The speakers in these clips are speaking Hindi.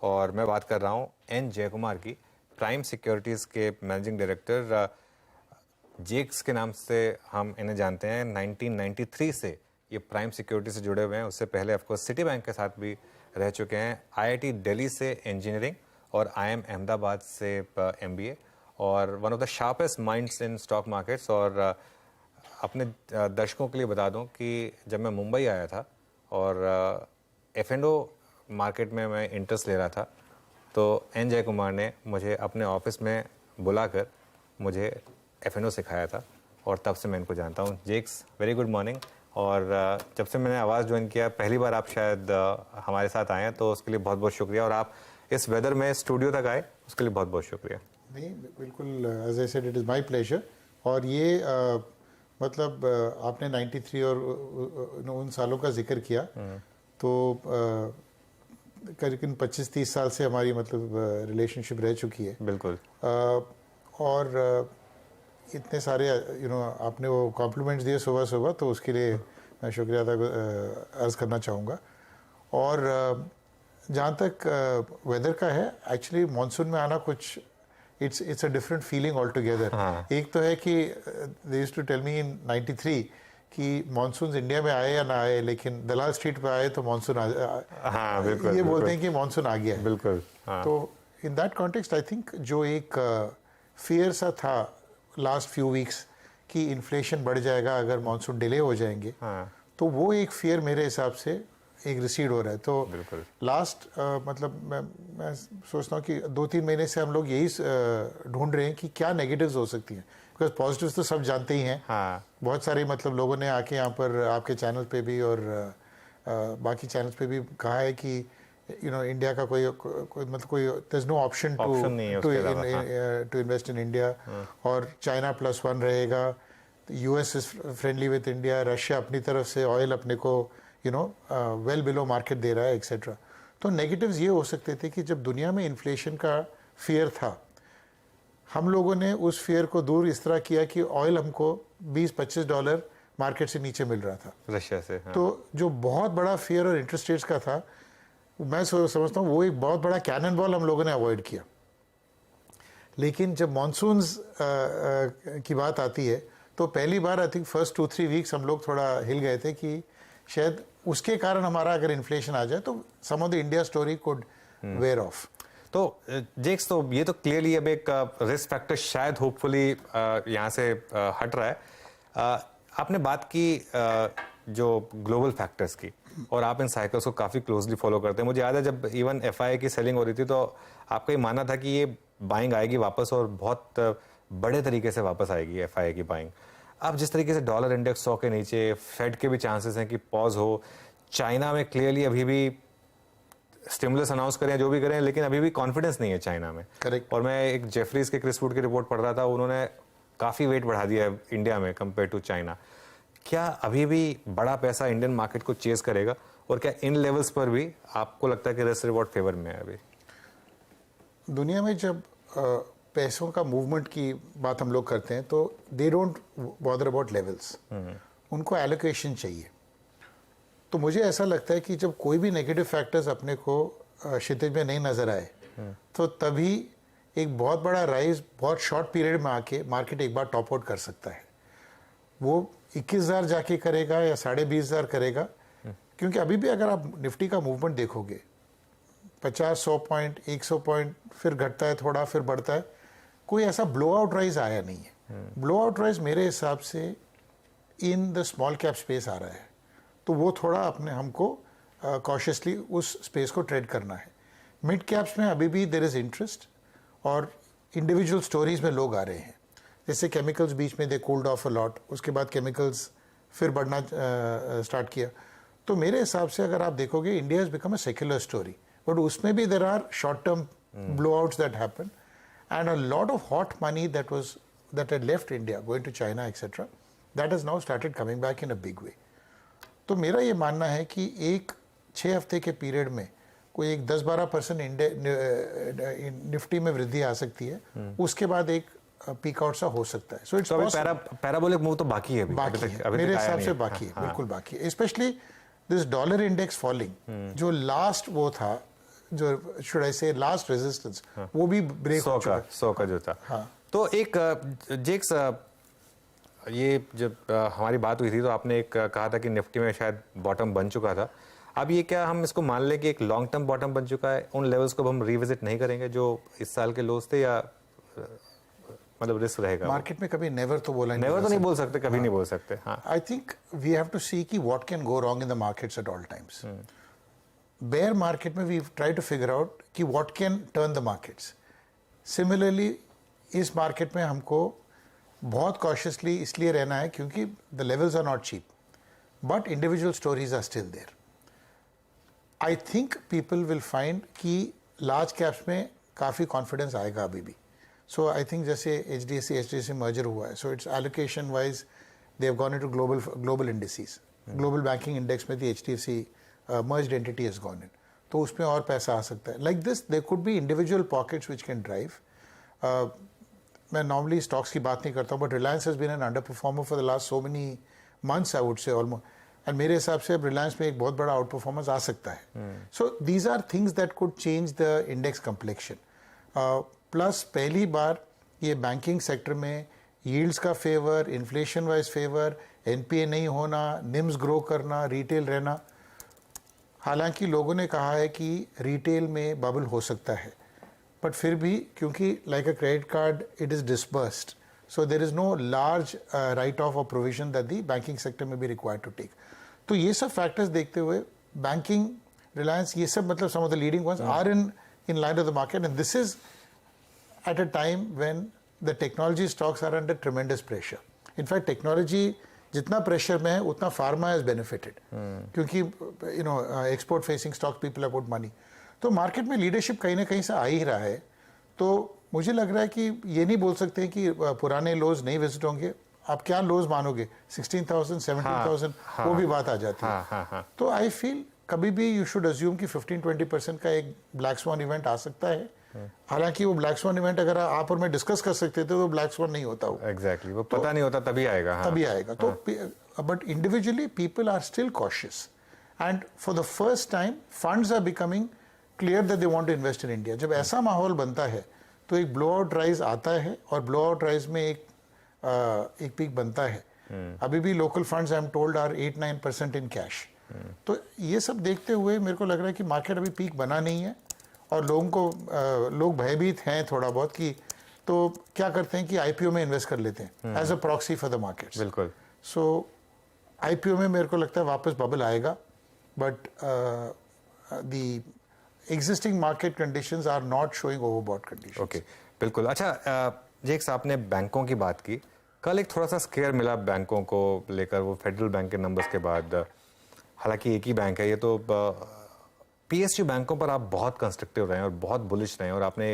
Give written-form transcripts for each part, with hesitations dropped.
और मैं बात कर रहा हूँ एन जयकुमार की, प्राइम सिक्योरिटीज़ के मैनेजिंग डायरेक्टर। जेक्स के नाम से हम इन्हें जानते हैं। 1993 से ये प्राइम सिक्योरिटी से जुड़े हुए हैं। उससे पहले ऑफकोर्स सिटी बैंक के साथ भी रह चुके हैं। आईआईटी दिल्ली से इंजीनियरिंग और आईएम अहमदाबाद से एमबीए और one of the sharpest minds in stock markets. और अपने दर्शकों के लिए बता दूं कि जब मैं मुंबई आया था और F&O मार्केट में मैं इंटरेस्ट ले रहा था, तो एन जय कुमार ने मुझे अपने ऑफिस में बुलाकर मुझे F&O सिखाया था और तब से मैं इनको जानता हूँ। जेक्स, वेरी गुड मॉर्निंग। और जब से मैंने आवाज़ ज्वाइन किया, पहली बार आप शायद हमारे साथ आए हैं, तो उसके लिए बहुत बहुत शुक्रिया। और आप इस वेदर में स्टूडियो तक आए, उसके लिए बहुत बहुत शुक्रिया। नहीं, बिल्कुल, as I said, it is my pleasure. और ये मतलब आपने 93 और उन सालों का जिक्र किया, तो करीबन 25-30 साल से हमारी मतलब रिलेशनशिप रह चुकी है। बिल्कुल। और इतने सारे आपने वो कॉम्प्लीमेंट्स दिए सुबह सुबह, तो उसके लिए मैं शुक्रिया अदा अर्ज़ करना चाहूँगा। और जहाँ तक वेदर का है, एक्चुअली मानसून में आना कुछ it's a different feeling all together. एक तो है कि they used to tell me in 93 कि मानसून इंडिया में आए या ना आए, लेकिन दलाल स्ट्रीट पे आए तो मानसून बिल्कुल, ये बोलते हैं कि मानसून आ गया है। बिल्कुल। तो in that context I think जो एक फियर सा था लास्ट फ्यू वीक्स कि इन्फ्लेशन बढ़ जाएगा अगर मानसून डिले हो जाएंगे, तो वो एक फियर मेरे हिसाब से एक रिसीड हो रहा है। तो लास्ट मतलब मैं सोचता हूँ कि 2-3 महीने से हम लोग यही ढूंढ रहे हैं कि क्या नेगेटिव्स हो सकती हैं, बिकॉज पॉजिटिव्स तो सब जानते ही हैं। बहुत सारे मतलब लोगों ने आके यहाँ पर आपके चैनल पे भी और बाकी चैनल्स पे भी कहा है कि इंडिया का कोई मतलब कोई there is no option to invest in India, और चाइना +1 रहेगा, US is friendly with India, Russia अपनी तरफ से ऑयल अपने को वेल बिलो मार्केट दे रहा है, एक्सेट्रा। तो नेगेटिव्स ये हो सकते थे कि जब दुनिया में इन्फ्लेशन का फियर था, हम लोगों ने उस फियर को दूर इस तरह किया कि ऑयल हमको $20-25 मार्केट से नीचे मिल रहा था रशिया से। तो जो बहुत बड़ा फियर और इंटरेस्ट रेट्स का था, मैं समझता हूँ वो एक बहुत बड़ा कैनन बॉल हम लोगों ने अवॉइड किया। लेकिन जब मानसून्स की बात आती है, तो पहली बार आई थिंक फर्स्ट 2-3 वीक्स हम लोग थोड़ा हिल गए थे कि शायद उसके कारण हमारा अगर इन्फ्लेशन आ जाए तो some of the India story could wear off. तो जेक्स, तो ये तो क्लियरली अब एक रिस्क फैक्टर शायद होपफुली यहाँ से हट रहा है। आपने बात की जो ग्लोबल फैक्टर्स की, और आप इन साइकिल्स को काफ़ी क्लोजली फॉलो करते हैं। मुझे याद है जब इवन एफआईआई की सेलिंग हो रही थी, तो आपका ये मानना था कि ये बाइंग आएगी वापस और बहुत बड़े तरीके से वापस आएगी एफआईआई की बाइंग। अब जिस तरीके से डॉलर इंडेक्स 100 के नीचे, फेड के भी चांसेस हैं कि पॉज हो, चाइना में क्लियरली अभी भी स्टिमुलस अनाउंस करें, जो भी करें, लेकिन अभी भी कॉन्फिडेंस नहीं है चाइना में। करेक्ट। और मैं एक जेफरीज के क्रिस वुड की रिपोर्ट पढ़ रहा था, उन्होंने काफ़ी वेट बढ़ा दिया है इंडिया में कंपेयर टू चाइना। क्या अभी भी बड़ा पैसा इंडियन मार्केट को चेज करेगा, और क्या इन लेवल्स पर भी आपको लगता है कि रिस्क रिवॉर्ड फेवर में है? अभी दुनिया में जब पैसों का मूवमेंट की बात हम लोग करते हैं, तो they don't bother about levels, उनको एलोकेशन चाहिए। तो मुझे ऐसा लगता है कि जब कोई भी नेगेटिव फैक्टर्स अपने को क्षितिज में नहीं नजर आए, तो तभी एक बहुत बड़ा राइज बहुत शॉर्ट पीरियड में आके मार्केट एक बार टॉप आउट कर सकता है। वो 21,000 जाके करेगा या 20,500 करेगा, क्योंकि अभी भी अगर आप निफ्टी का मूवमेंट देखोगे, 50-100 पॉइंट, 100 पॉइंट, फिर घटता है थोड़ा, फिर बढ़ता है, कोई ऐसा ब्लो आउट राइज आया नहीं है। ब्लो आउट राइज मेरे हिसाब से in the small cap space आ रहा है, तो वो थोड़ा अपने हमको कॉशियसली उस स्पेस को ट्रेड करना है। मिड कैप्स में अभी भी देयर इज इंटरेस्ट, और इंडिविजुअल स्टोरीज में लोग आ रहे हैं। जैसे केमिकल्स बीच में दे कूल्ड ऑफ अ लॉट, उसके बाद केमिकल्स फिर बढ़ना स्टार्ट किया। तो मेरे हिसाब से अगर आप देखोगे, India has become a secular story, but उसमें भी there are short term blowouts that happen, and a lot of hot money that had left India going to China, etc., that has now started coming back in a big way. तो मेरा ये मानना है कि एक 6 हफ्ते के पीरियड में कोई एक 10-12% निफ्टी में वृद्धि आ सकती है, उसके बाद एक पीक आउट सा हो सकता है। सो इट्स पैराबोलिक मूव तो बाकी है, मेरे हिसाब से बाकी है, बिल्कुल बाकी है। Specially this dollar index falling, जो लास्ट वो था जो शुड आई से लास्ट रेजिस्टेंस वो भी ब्रेक हो चुका है। 100 का जो था। हाँ। तो एक जेक्स, ये जब हमारी बात हुई थी तो आपने एक कहा था कि निफ्टी में शायद बॉटम बन चुका था। अब ये क्या हम इसको मान लें कि एक लॉन्ग टर्म बॉटम बन चुका है, उन लेवल्स को हम रिविजिट नहीं करेंगे जो इस साल के लोस थे, या मतलब रिस्क रहेगा? मार्केट में कभी नेवर तो बोला नेवर तो नहीं बोल सकते, कभी नहीं बोल सकते। हाँ, I think we have to see कि what can go wrong in the markets at all times. Bear market में we try to figure out कि what can turn the markets. Similarly इस मार्केट में हमको बहुत कॉशियसली इसलिए रहना है क्योंकि the levels are not cheap, but individual stories are still there. I think people will find कि लार्ज कैप्स में काफ़ी कॉन्फिडेंस आएगा अभी भी। सो आई थिंक जैसे HDFC मर्जर हुआ है, so its allocation wise they have gone into global indices. Global banking index में the HDFC merged entity has gone in, तो उसमें और पैसा आ सकता है। Like this there could be individual pockets which can drive. मैं नॉर्मली स्टॉक्स की बात नहीं करता हूँ, but Reliance has been an underperformer for the last so many months I would say almost, and मेरे हिसाब से अब रिलायंस में एक बहुत बड़ा आउट परफॉर्मेंस आ सकता है। So these are things that could change the index complexion. Plus पहली बार ये बैंकिंग सेक्टर में यील्ड्स का favour, inflation wise favour, NPA नहीं होना, निम्स ग्रो करना, रिटेल रहना। हालांकि लोगों ने कहा है कि रिटेल में बबल हो सकता है, बट फिर भी क्योंकि like a credit card it is disbursed, so there is no large write off और provision that the banking sector में भी रिक्वायर्ड टू टेक। तो ये सब फैक्टर्स देखते हुए बैंकिंग, रिलायंस, ये सब मतलब some of the leading ones are in line of the market, and this is at a time when the technology stocks are under tremendous pressure. In fact, technology जितना प्रेशर में है उतना फार्मा हैज बेनिफिटेड, क्योंकि you know export facing stock people have put money. तो मार्केट में लीडरशिप कहीं ना कहीं से आ ही रहा है। तो मुझे लग रहा है कि ये नहीं बोल सकते हैं कि पुराने लोज नहीं विजिट होंगे। आप क्या लोज मानोगे? 16,000, 17,000, वो भी बात आ जाती है। तो आई फील कभी भी यू शुड अज्यूम कि 15-20% का एक ब्लैक स्वॉन इवेंट आ सकता है। हालांकि वो ब्लैक स्वॉन इवेंट अगर आप और मैं डिस्कस कर सकते थे तो ब्लैक स्वॉन नहीं होता। एग्जैक्टली, वो पता नहीं होता, तभी आएगा। तभी आएगा। तो but individually people are still cautious, and for the first time funds are becoming clear that they want to invest in India. जब ऐसा माहौल बनता है तो एक ब्लो आउट राइज आता है, और ब्लो आउट राइज में एक पीक बनता है। अभी भी local funds I am told are 8-9% in cash. तो ये सब देखते हुए मेरे को लग रहा है कि मार्केट अभी पीक बना नहीं है, और लोग भयभीत हैं थोड़ा बहुत कि तो क्या करते हैं कि IPO में इन्वेस्ट कर लेते हैं as a proxy for the markets. बिल्कुल। सो IPO में मेरे को लगता है वापस बबल आएगा, but the existing market conditions are not showing overbought conditions. Okay, बिल्कुल। अच्छा, जेक्स, आपने बैंकों की बात की। कल एक थोड़ा सा स्केयर मिला बैंकों को लेकर, वो फेडरल बैंक के नंबर्स के बाद। हालांकि एक ही बैंक है ये, तो PSU बैंकों पर आप बहुत कंस्ट्रक्टिव रहे और बहुत बुलिश रहे, और आपने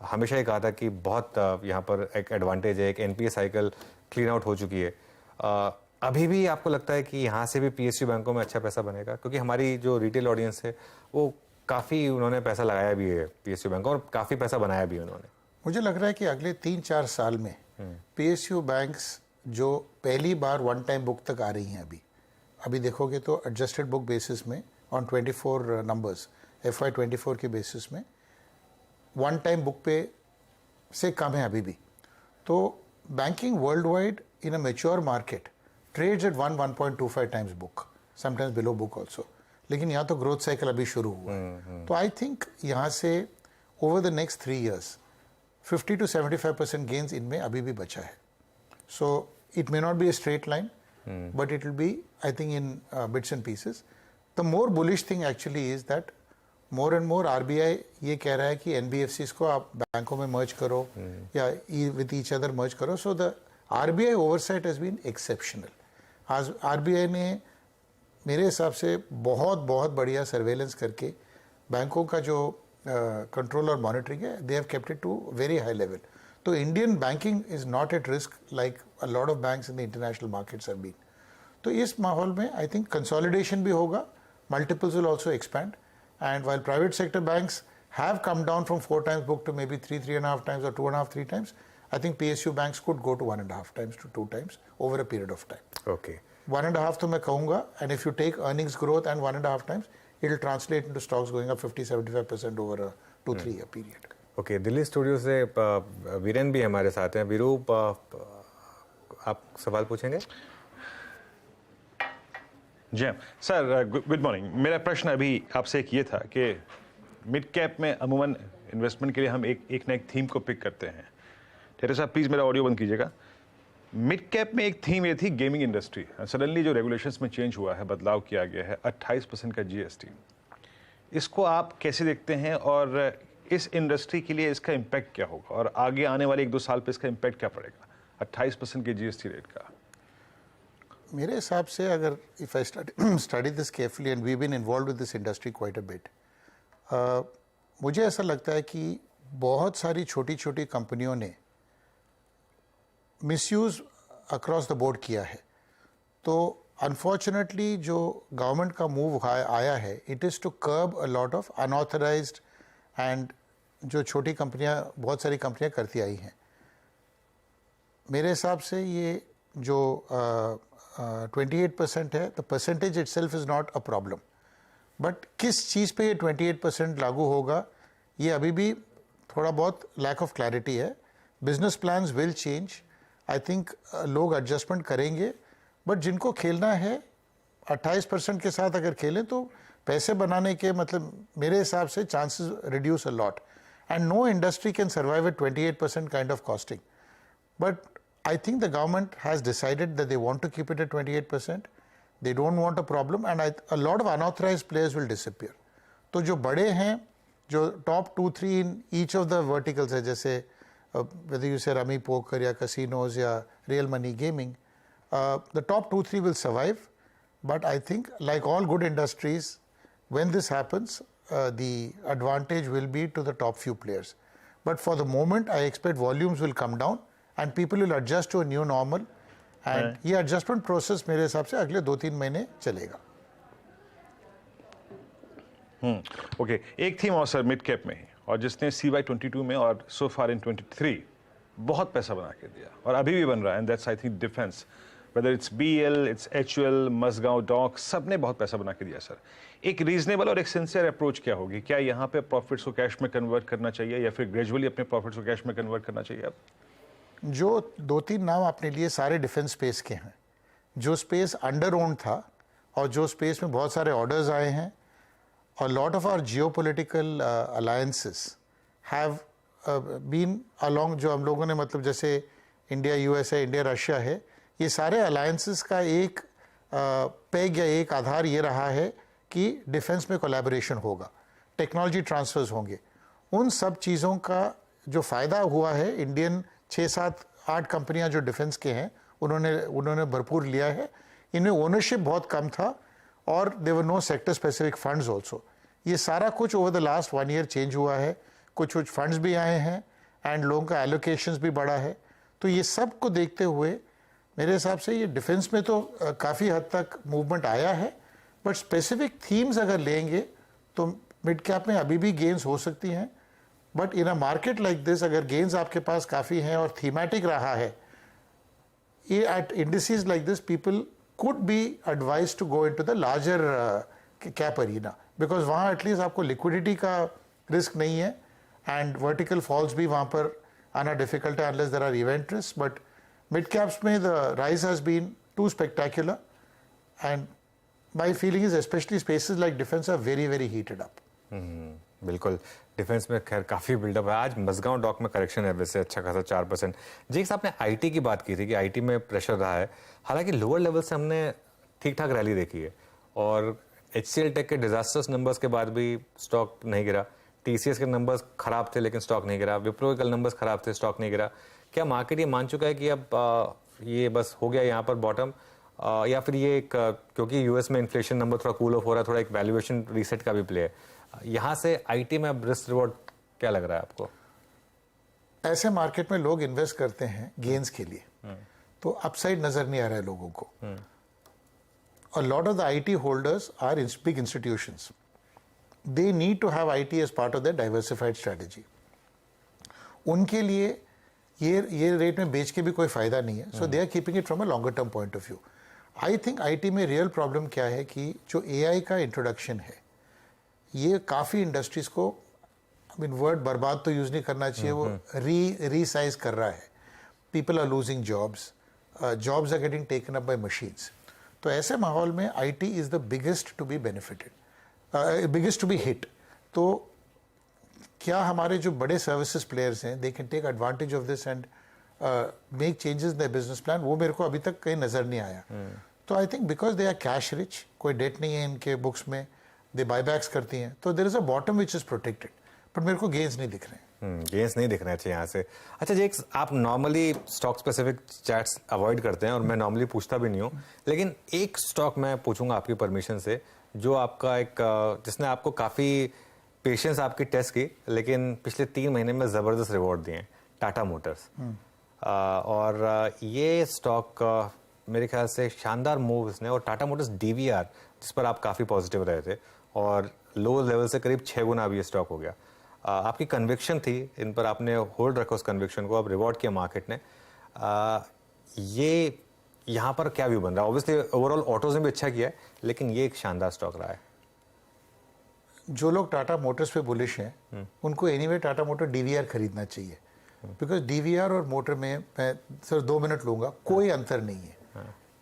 हमेशा ही कहा था कि बहुत यहाँ पर एक एडवांटेज है, एक NPA साइकिल क्लीन आउट हो चुकी है। अभी भी आपको लगता है कि यहाँ से भी PSU बैंकों में अच्छा पैसा बनेगा? क्योंकि हमारी जो रिटेल ऑडियंस है वो काफ़ी, उन्होंने पैसा लगाया भी है PSU बैंकों, और काफ़ी पैसा बनाया भी उन्होंने। मुझे लग रहा है कि अगले 3-4 साल में PSU बैंक्स जो पहली बार वन टाइम बुक तक आ रही हैं, अभी देखोगे तो एडजस्टेड बुक बेसिस में ऑन 24 नंबर्स FY24 के बेसिस में वन टाइम बुक पे से कम है अभी भी। तो banking world wide in a mature market trades at 1.25 times book, sometimes below book also. लेकिन यहाँ तो ग्रोथ साइकिल अभी शुरू हुआ है। तो आई थिंक यहाँ से over the next 3 years 50 to 75% gains इनमें अभी भी बचा है। So it may not be a straight line, but it will be, I think, in bits and pieces. The more bullish thing actually is that more and more RBI ये कह रहा है कि NBFCs को आप बैंकों में मर्ज करो या with each other मर्ज करो. So the RBI oversight has been exceptional. आज RBI ने मेरे हिसाब से बहुत बढ़िया सर्वेलेंस करके बैंकों का जो कंट्रोल और मॉनिटरिंग है, they have kept it to very high level. तो Indian banking is not at risk like a lot of banks in the international markets have been. तो इस माहौल में आई थिंक कंसोलिडेशन भी होगा, multiples will also expand, and while private sector banks have come down from 4 times book to maybe 3.5 times or 2.5-3 times. I think PSU banks could go to 1.5 times to 2 times over a period of time. Okay. 1.5 तो मैं कहूँगा, and if you take earnings growth and 1.5 times, it will translate into stocks going up 50-75% over a 2-3 year period. Okay, Delhi studio से वीरेन भी हमारे साथ हैं। वीरू, आप सवाल पूछेंगे? जी सर, गुड मॉर्निंग। मेरा प्रश्न अभी आपसे एक ये था कि मिड कैप में अमूमन इन्वेस्टमेंट के लिए हम एक ना एक थीम को पिक करते हैं। ठेरे साहब प्लीज़ मेरा ऑडियो बंद कीजिएगा। मिड कैप में एक थीम ये थी गेमिंग इंडस्ट्री। सडनली जो रेगुलेशंस में चेंज हुआ है, बदलाव किया गया है, 28% का GST, इसको आप कैसे देखते हैं और इस इंडस्ट्री के लिए इसका इम्पैक्ट क्या होगा और आगे आने वाले 1-2 साल पे इसका इम्पैक्ट क्या पड़ेगा 28% के GST रेट का? मेरे हिसाब से अगर if I study this carefully and we been involve with this industry quite a bit, मुझे ऐसा लगता है कि बहुत सारी छोटी छोटी कंपनियों ने मिसयूज अक्रॉस द बोर्ड किया है। तो अनफॉर्चुनेटली जो गवर्नमेंट का मूव आया है, it is to curb a lot of unauthorised and जो छोटी कंपनियां, बहुत सारी कंपनियां करती आई हैं। मेरे हिसाब से ये जो 28% है, the percentage it self is not a problem, but किस चीज़ पे ये 28% लागू होगा, ये अभी भी थोड़ा बहुत लैक ऑफ क्लैरिटी है। Business plans will change, I think लोग एडजस्टमेंट करेंगे, बट जिनको खेलना है 28% के साथ अगर खेलें तो पैसे बनाने के मतलब मेरे हिसाब से chances reduce a lot, and know industry can survive eight 28% kind of costing. But I think the government has decided that they want to keep it at 28%. They don't want a problem, and a lot of unauthorized players will disappear. तो जो बड़े हैं, जो top 2-3 in each of the verticals है, जैसे whether you say rummy poker या casinos या real money gaming, the top 2-3 will survive. But I think like all good industries, when this happens, the advantage will be to the top few players. But for the moment, I expect volumes will come down and people will adjust to a new normal, and ये adjustment process मेरे हिसाब से अगले 2-3 महीने चलेगा। ओके, एक थीम और सर मिड कैप में ही, और जिसने CY 22 में और सो फार इन 23 बहुत पैसा बना के दिया और अभी भी बन रहा है, and that's I think defence. Whether it's BL, it's HUL, Mazagon Dock, सब ने बहुत पैसा बना के दिया। सर, एक रीजनेबल और एक सिंसियर अप्रोच क्या होगी? क्या यहाँ पे प्रॉफिट्स को कैश में कन्वर्ट करना चाहिए या फिर ग्रेजुअली अपने प्रॉफिट्स को कैश में कन्वर्ट करना चाहिए? अब जो 2-3 नाम आपने लिए सारे डिफेंस स्पेस के हैं। जो स्पेस अंडर ओन्ड था और जो स्पेस में बहुत सारे ऑर्डर्स आए हैं, और lot of our geopolitical alliances have been along, जो हम लोगों ने मतलब जैसे इंडिया US है, इंडिया रशिया है, ये सारे अलायंसेस का एक पेग या एक आधार ये रहा है कि डिफेंस में कोलैबोरेशन होगा, टेक्नोलॉजी ट्रांसफर्स होंगे। उन सब चीज़ों का जो फ़ायदा हुआ है, इंडियन 6-7-8 कंपनियां जो डिफेंस के हैं उन्होंने भरपूर लिया है। इनमें ओनरशिप बहुत कम था और there were no sector specific funds also. ये सारा कुछ over the last 1 year change हुआ है, कुछ फंड्स भी आए हैं एंड लोगों का एलोकेशंस भी बढ़ा है। तो ये सब को देखते हुए मेरे हिसाब से ये डिफेंस में तो काफ़ी हद तक मूवमेंट आया है, बट स्पेसिफिक थीम्स अगर लेंगे तो मिड कैप में अभी भी गेन्स हो सकती हैं। But in a market like this अगर गेन्स आपके पास काफ़ी हैं और थीमेटिक रहा है, ये at indices like this people could be advise to go into the larger cap arena, because वहाँ एटलीस्ट आपको लिक्विडिटी का रिस्क नहीं है एंड वर्टिकल फॉल्स भी वहाँ पर आना डिफिकल्ट है unless there are event risk. But mid caps में the rise has been too spectacular, and my feeling is specially spaces like defence are very very heated up. बिल्कुल, डिफेंस में खैर काफ़ी बिल्डअप है। आज मसगांव डॉक में करेक्शन है वैसे अच्छा खासा 4%। जी साहब ने IT की बात की थी कि IT में प्रेशर रहा है, हालांकि लोअर लेवल से हमने ठीक ठाक रैली देखी है और HCL टेक के डिजास्टर्स नंबर्स के बाद भी स्टॉक नहीं गिरा। TCS के नंबर्स खराब थे लेकिन स्टॉक नहीं गिरा। विप्रो के कल नंबर्स खराब थे, स्टॉक नहीं गिरा। क्या मार्केट ये मान चुका है कि अब ये बस हो गया यहाँ पर बॉटम, या फिर ये क्योंकि US में इन्फ्लेशन नंबर थोड़ा कूल ऑफ हो रहा है, थोड़ा एक वैल्यूएशन रीसेट का भी प्ले है, यहाँ से IT में अब रिस्क रिवॉर्ड क्या लग रहा है आपको? ऐसे मार्केट में लोग इन्वेस्ट करते हैं गेन्स के लिए, तो अपसाइड नजर नहीं आ रहा है लोगों को। A lot of the IT holders are big institutions. They need to have IT as part of their diversified strategy. उनके लिए ये रेट में बेच के भी कोई फायदा नहीं है, so they are keeping it from a longer term point of view. I think IT में रियल प्रॉब्लम क्या है कि जो AI का इंट्रोडक्शन है, ये काफ़ी इंडस्ट्रीज़ को आई मीन वर्ड बर्बाद तो यूज़ नहीं करना चाहिए, वो रीसाइज कर रहा है. People are losing jobs, jobs are getting taken up by machines. तो ऐसे माहौल में IT is the biggest to be benefited, biggest to be hit. तो क्या हमारे जो बड़े सर्विसेज प्लेयर्स हैं they can take advantage of this and make changes in the business plan, वो मेरे को अभी तक कहीं नज़र नहीं आया. तो I think because they are cash rich, कोई डेट नहीं है इनके बुक्स में, दे बायबैक्स करती हैं, तो there is a bottom which is protected, but मेरे को गेन्स नहीं दिख रहे हैं. गेंस नहीं दिखना चाहिए यहाँ से. अच्छा जेक्स, आप normally stock specific chats avoid करते हैं और मैं नॉर्मली पूछता भी नहीं हूँ, लेकिन एक स्टॉक मैं पूछूंगा आपकी परमिशन से जो आपका एक जिसने आपको काफ़ी पेशेंस आपकी टेस्ट की, लेकिन पिछले 3 महीने में ज़बरदस्त रिवॉर्ड दिए हैं, टाटा मोटर्स. और ये स्टॉक मेरे ख्याल से शानदार मूव इसने, और टाटा मोटर्स डीवीआर जिस पर आप काफ़ी पॉजिटिव रहे थे और लो लेवल से करीब 6 गुना अभी ये स्टॉक हो गया. आपकी कन्विक्शन थी इन पर, आपने होल्ड रखा उस कन्विक्शन को, अब रिवॉर्ड किया मार्केट ने. ये यहाँ पर क्या व्यू बन रहा है? ऑब्वियसली ओवरऑल ऑटोज ने भी अच्छा किया है, लेकिन ये एक शानदार स्टॉक रहा है. जो लोग टाटा मोटर्स पे बुलिश हैं उनको एनीवे टाटा मोटर डीवीआर खरीदना चाहिए, बिकॉज डीवीआर और मोटर में मैं सिर्फ 2 मिनट लूँगा, कोई अंतर नहीं है.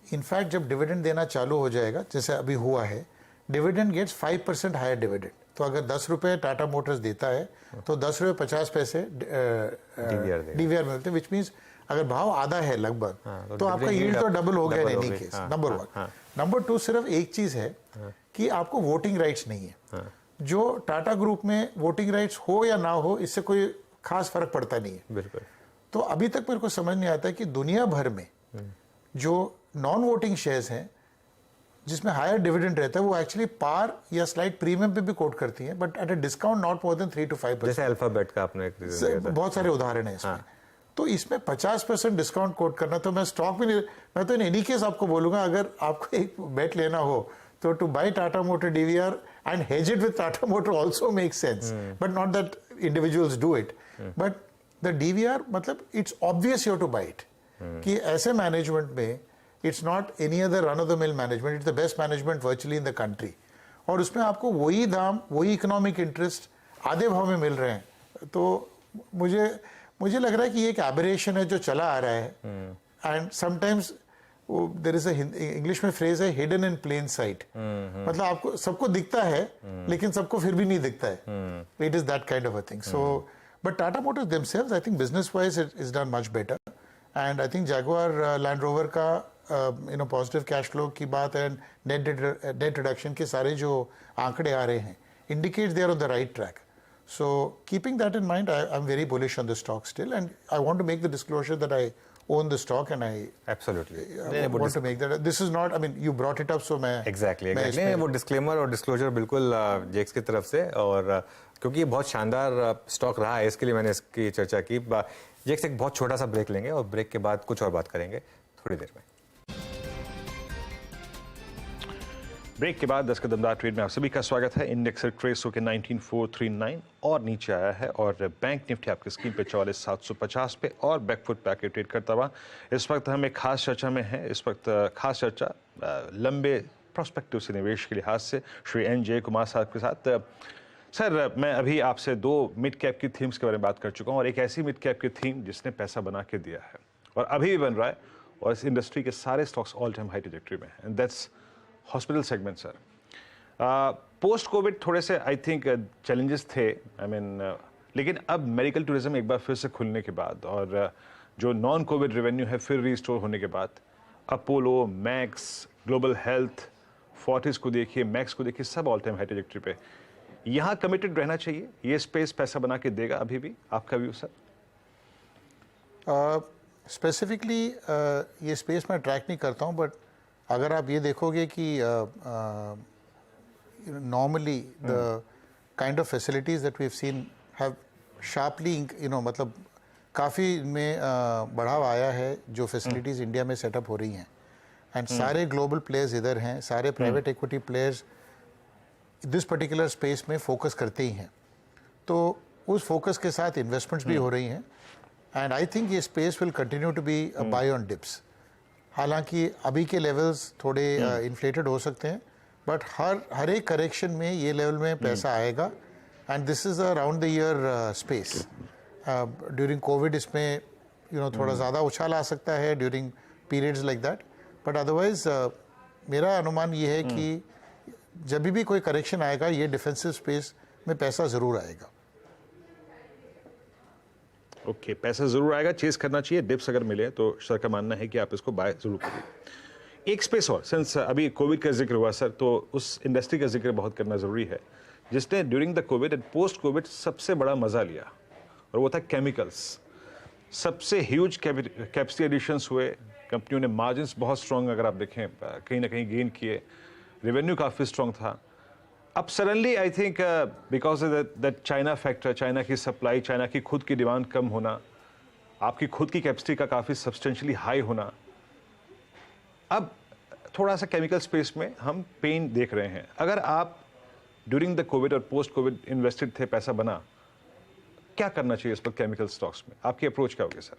इनफैक्ट जब डिविडेंड देना चालू हो जाएगा, जैसे अभी हुआ है, डिविडेंड गेट्स 5% हायर डिविडेंड. तो अगर 10 रुपये टाटा मोटर्स देता है तो 10 रुपये 50 पैसे डीवीआर मिलते हैं, विच मीन्स अगर भाव आधा है लगभग, तो आपका यील्ड तो डबल हो गया in any case. Number 1. Number 2, सिर्फ एक चीज़ है कि आपको वोटिंग राइट्स नहीं है. जो टाटा ग्रुप में वोटिंग राइट्स हो या ना हो, इससे कोई खास फर्क पड़ता नहीं है. बिल्कुल. तो अभी तक मेरे को समझ नहीं आता कि दुनिया भर में जो नॉन वोटिंग शेयर्स हैं जिसमें हायर डिविडेंड रहता है, वो एक्चुअली पार या स्लाइड प्रीमियम पे भी कोट करती हैं, but at a discount not more than 3 to 5%. जैसे अल्फाबेट का आपने एक रीजन दिया था. बहुत सारे उदाहरण हैं इसमें. तो इसमें 50% डिस्काउंट कोट करना, तो मैं स्टॉक भी नहीं, मैं तो इन एनी केस आपको बोलूंगा, अगर आपको एक बेट लेना हो तो to buy Tata motor DVR and hedge it with Tata motor also make sense, but not that individuals do it, but the DVR मतलब it's obvious you to buy it. कि ऐसे मैनेजमेंट में it's not any other run of the mill management, it's the best management virtually in the country, और उसमें आपको वही दाम, वही इकोनॉमिक इंटरेस्ट आधे भाव में मिल रहे हैं. तो मुझे लग रहा है कि ये एक एबरेशन है जो चला आ रहा है. And sometimes there is a English में फ्रेज है, हिडन इन प्लेन साइट. मतलब आपको सबको दिखता है लेकिन सबको फिर भी नहीं दिखता है. It is that kind of a thing. So but Tata Motors themselves I think business wise it is done much better. And I think Jaguar land rover का पॉजिटिव कैश फ्लो की बात है, नेट रिडक्शन के सारे जो आंकड़े आ रहे हैं indicate they are on the right track. So keeping that in mind, I'm very bullish on the stock still, and I want to make the disclosure that I own the stock, and I Absolutely. want to make that. This is not, I mean, you brought it up, so मैं Exactly. नहीं, वो डिस्क्लेमर और डिस्क्लोजर बिल्कुल जेक्स की तरफ से, और क्योंकि ये बहुत शानदार स्टॉक रहा है, इसके लिए मैंने इसकी चर्चा की. जेक्स एक बहुत छोटा सा ब्रेक लेंगे और ब्रेक के बाद कुछ और बात करेंगे थोड़ी देर में. ब्रेक के बाद 10 कदमदार ट्रेड में आप सभी का स्वागत है. इंडेक्स ट्रेस होकर 19439 और नीचे आया है, और बैंक निफ्टी आपकी स्क्रीन पे 44750 पे और बैकफुट पे आके ट्रेड करता हुआ. इस वक्त हम एक खास चर्चा में हैं. इस वक्त खास चर्चा लंबे प्रोस्पेक्टिव से निवेश के लिहाज से श्री NJ कुमार साहब के साथ. सर, मैं अभी आपसे 2 मिड कैप की थीम्स के बारे में बात कर चुका हूँ, और एक ऐसी मिड कैप की थीम जिसने पैसा बना के दिया है और अभी भी बन रहा है, और इस इंडस्ट्री के सारे stocks all time high trajectory में, and that's hospital segment. Sir, post covid थोड़े से आई थिंक चैलेंजेस थे, आई मीन, लेकिन अब मेडिकल टूरिज्म एक बार फिर से खुलने के बाद और जो नॉन कोविड रेवेन्यू है फिर रिस्टोर होने के बाद, Apollo, max, global health, Fortis को देखिए, मैक्स को देखिए, सब ऑल टाइम हाई ट्रैजेक्टरी पे. यहाँ कमिटेड रहना चाहिए, ये स्पेस पैसा बना के देगा अभी भी, आपका व्यू सर? स्पेसिफिकली ये स्पेस मैं ट्रैक नहीं करता हूँ, बट अगर आप ये देखोगे कि normally the kind of facilities that we have seen have sharply मतलब काफ़ी में बढ़ावा आया है जो फैसिलिटीज़ इंडिया में सेटअप हो रही हैं. एंड सारे ग्लोबल प्लेयर्स इधर हैं, सारे private equity players this particular space में फोकस करते ही हैं. तो उस फोकस के साथ इन्वेस्टमेंट्स भी हो रही हैं, एंड आई थिंक ये space will continue to be buy on dips. हालांकि अभी के लेवल्स थोड़े इन्फ्लेटेड हो सकते हैं, बट हर एक करेक्शन में ये लेवल में पैसा आएगा and this is a round the year space. During Covid इसमें थोड़ा ज़्यादा उछाल आ सकता है during periods like that, but otherwise मेरा अनुमान ये है कि जब भी कोई करेक्शन आएगा ये डिफेंसिव स्पेस में पैसा ज़रूर आएगा. ओके, पैसा जरूर आएगा, चेस करना चाहिए. डिप्स अगर मिले तो सर का मानना है कि आप इसको बाय जरूर करिए. एक स्पेस और, सिंस अभी कोविड का जिक्र हुआ सर, तो उस इंडस्ट्री का जिक्र बहुत करना जरूरी है जिसने during the Covid and post Covid सबसे बड़ा मजा लिया, और वो था केमिकल्स. सबसे ह्यूज कैपेसिटी एडिशंस हुए, कंपनियों ने मार्जिन्स बहुत स्ट्रांग, अगर आप देखें कहीं ना कहीं गेन किए, रेवेन्यू काफ़ी स्ट्रांग था. अब suddenly I think because of that China factor, China की सप्लाई, चाइना की खुद की डिमांड कम होना, आपकी खुद की कैपेसिटी का काफ़ी सब्सटेंशियली हाई होना, अब थोड़ा सा केमिकल स्पेस में हम पेन देख रहे हैं. अगर आप ड्यूरिंग द कोविड और पोस्ट कोविड इन्वेस्टेड थे, पैसा बना, क्या करना चाहिए इस वक्त केमिकल स्टॉक्स में? आपकी अप्रोच क्या होगी सर?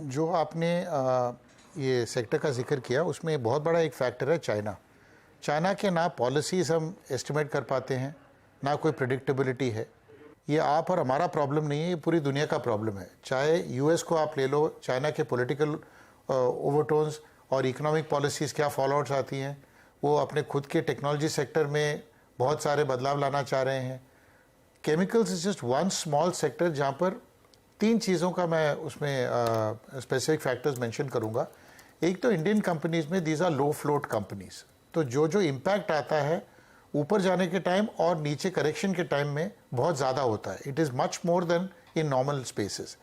जो आपने ये सेक्टर का जिक्र किया उसमें बहुत बड़ा एक फैक्टर है चाइना. चाइना के ना पॉलिसीज़ हम एस्टिमेट कर पाते हैं, ना कोई प्रेडिक्टेबिलिटी है. ये आप और हमारा प्रॉब्लम नहीं है, ये पूरी दुनिया का प्रॉब्लम है. चाहे यूएस को आप ले लो, चाइना के पॉलिटिकल ओवरटोन्स और इकोनॉमिक पॉलिसीज़ क्या फॉलोआउट्स आती हैं, वो अपने खुद के टेक्नोलॉजी सेक्टर में बहुत सारे बदलाव लाना चाह रहे हैं. Chemicals is just one small sector जहाँ पर 3 चीज़ों का मैं उसमें स्पेसिफिक फैक्टर्स मेंशन करूँगा. एक तो इंडियन कंपनीज़ में these are low float companies, तो जो इम्पैक्ट आता है ऊपर जाने के टाइम और नीचे करेक्शन के टाइम में बहुत ज़्यादा होता है. It is much more then in normal spaces.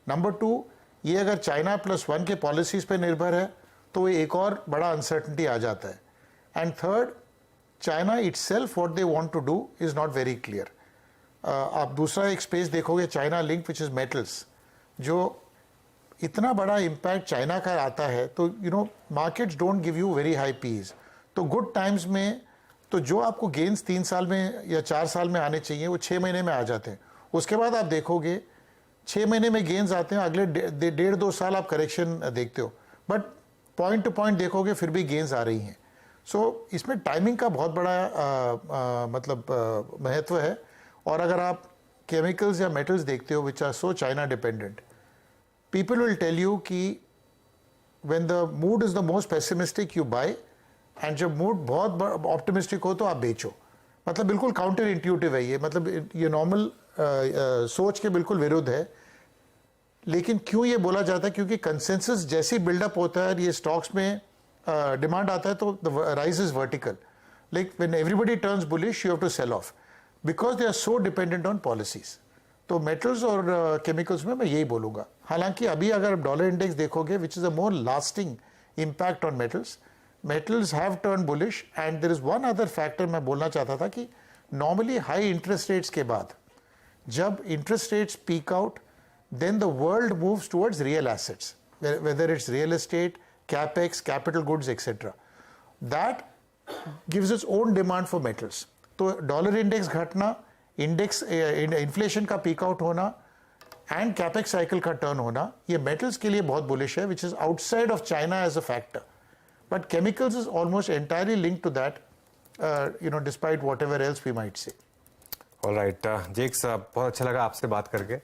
Number 2, ये अगर चाइना +1 के पॉलिसीज़ पे निर्भर है तो एक और बड़ा अनसर्टनिटी आ जाता है. And third, China itself what they want to do is not very clear. आप दूसरा एक स्पेस देखोगे, China link which is metals, जो इतना बड़ा इम्पैक्ट चाइना का आता है, तो markets don't give you very high PEs. तो गुड टाइम्स में तो जो आपको गेन्स 3 साल में या 4 साल में आने चाहिए वो 6 महीने में आ जाते हैं. उसके बाद आप देखोगे 6 महीने में गेन्स आते हैं, अगले 1.5-2 साल आप करेक्शन देखते हो, बट पॉइंट टू पॉइंट देखोगे फिर भी गेन्स आ रही हैं. सो इसमें टाइमिंग का बहुत बड़ा महत्व है. और अगर आप केमिकल्स या मेटल्स देखते हो which are so China dependent, people will tell you कि when the mood is the most pessimistic you buy, and जब मूड बहुत ऑप्टिमिस्टिक हो तो आप बेचो. मतलब बिल्कुल काउंटर इंट्यूटिव है ये, मतलब ये नॉर्मल सोच के बिल्कुल विरुद्ध है. लेकिन क्यों ये बोला जाता है? क्योंकि कंसेंसस जैसे बिल्डअप होता है, ये स्टॉक्स में डिमांड आता है तो the rise is vertical. Like when everybody turns bullish you have to sell off because they are so dependent on policies. तो मेटल्स और केमिकल्स में मैं यही बोलूँगा. हालांकि अभी अगर डॉलर इंडेक्स देखोगे which is a more lasting impact on metals have turned bullish. And there is one other factor मैं बोलना चाहता था कि normally high interest rates के बाद जब interest rates peak out, then the world moves towards real assets, whether it's real estate, capex, capital goods, etc. That gives its own demand for metals. तो डॉलर इंडेक्स घटना, इंडेक्स इन्फ्लेशन का पीक आउट होना एंड कैपेक्स साइकिल का टर्न होना, ये मेटल्स के लिए बहुत बुलिश है, which is outside of China as a factor. But chemicals is almost entirely linked to that, despite whatever else we might say. All right, Jake साहब, बहुत अच्छा लगा आपसे बात करके.